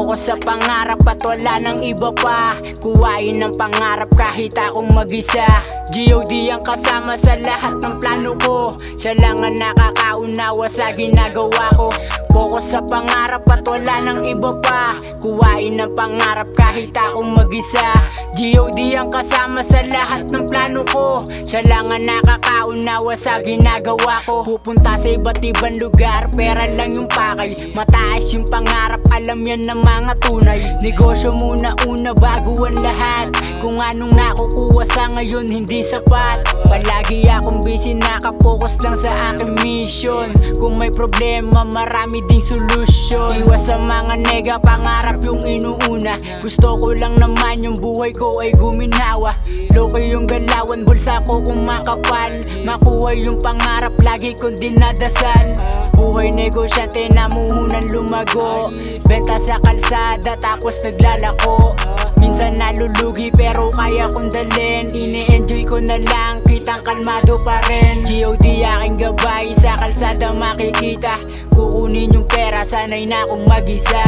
Focus sa pangarap at wala nang iba pa. Kuhain ng pangarap kahit akong mag-isa. G.O.D ang kasama sa lahat ng plano ko. Siya lang ang nakakaunawa sa ginagawa ko. Focus sa pangarap at wala nang iba pa. Kuhain ng pangarap kahit akong mag-isa. G.O.D ang kasama sa lahat ng plano ko. Siya lang ang nakakaunawa sa ginagawa ko. Pupunta sa iba't ibang lugar, pera lang yung pakay. Mataas yung pangarap, alam yan ng mga tunay. Negosyo muna una bago ang lahat. Kung anong nakukuha sa ngayon hindi sapat. Palagi akong busy, nakapokus lang sa aking mission. Kung may problema marami ding solusyon. Iwas sa mga nega, pangarap yung inuuna. Gusto ko lang naman yung buhay ko ay guminhawa. Loko yung galawan, bulsa ko kumakapal. Makuha yung pangarap, lagi kong dinadasal. Buhay negosyante, namuhunan lumago. Benta sa kalsada, tapos naglalako. Minsan nalulugi pero kaya kong dalhin. Ini-enjoy ko na lang, kitang kalmado pa rin. G.O.D aking gabay, sa kalsada makikita. Kukunin yung pera, sanay na akong mag-isa.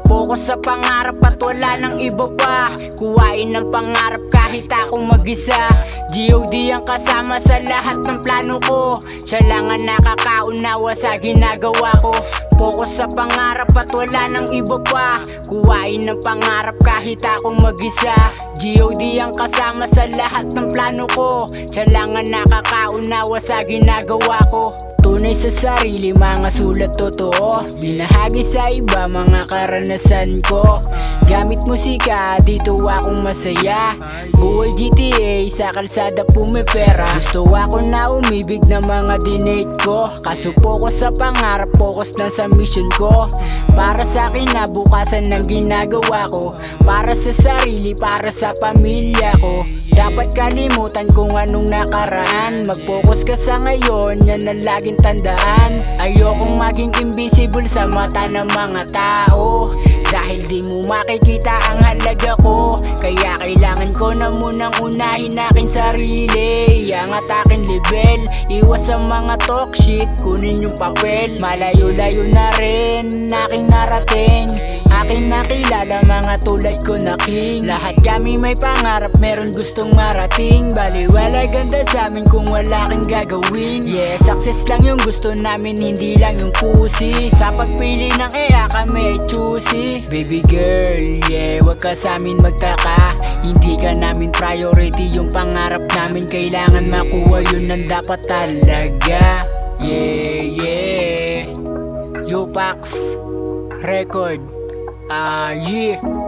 Focus sa pangarap at wala nang iba pa. Kuhain ng pangarap kahit akong mag-isa. G.O.D ang kasama sa lahat ng plano ko. Siya lang ang nakakaunawa sa ginagawa ko. Focus sa pangarap at wala nang iba pa. Kuhain ng pangarap kahit akong mag-isa. G.O.D ang kasama sa lahat ng plano ko. Siya lang ang nakakaunawa sa ginagawa ko. Tunay sa sarili, mga sulat totoo. Binahagi sa iba, mga karanasan ko. Gamit musika, dito akong masaya. Buhay GTA, sa kalsada pumipera. Gusto ako na umibig na mga dinate ko. Kaso focus sa pangarap, focus lang sa mission ko. Para sa akin na bukasan ng ginagawa ko. Para sa sarili, para sa pamilya ko. Dapat kalimutan kung anong nakaraan. Mag-focus ka sa ngayon, yan ang laging tandaan. Ayokong maging invisible sa mata ng mga tao. Dahil di mo makikita ang halaga ko. Kaya kailangan ko na munang unahin aking sarili. Iangat aking level, iwas sa mga talk shit. Kunin yung papel, malayo-layo na rin aking narating. Aking nakilala mga tulad ko na king. Lahat kami may pangarap, meron gustong marating. Baliwala ganda sa amin kung wala kang gagawin. Yeah, success lang yung gusto namin, hindi lang yung pusi. Sa pagpili ng iya kami ay choosy. Baby girl, yeah, wag ka sa amin magtaka. Hindi ka namin priority, yung pangarap namin kailangan makuha, yun ang dapat talaga. Yeah, yeah. Yopax Record. Yeah.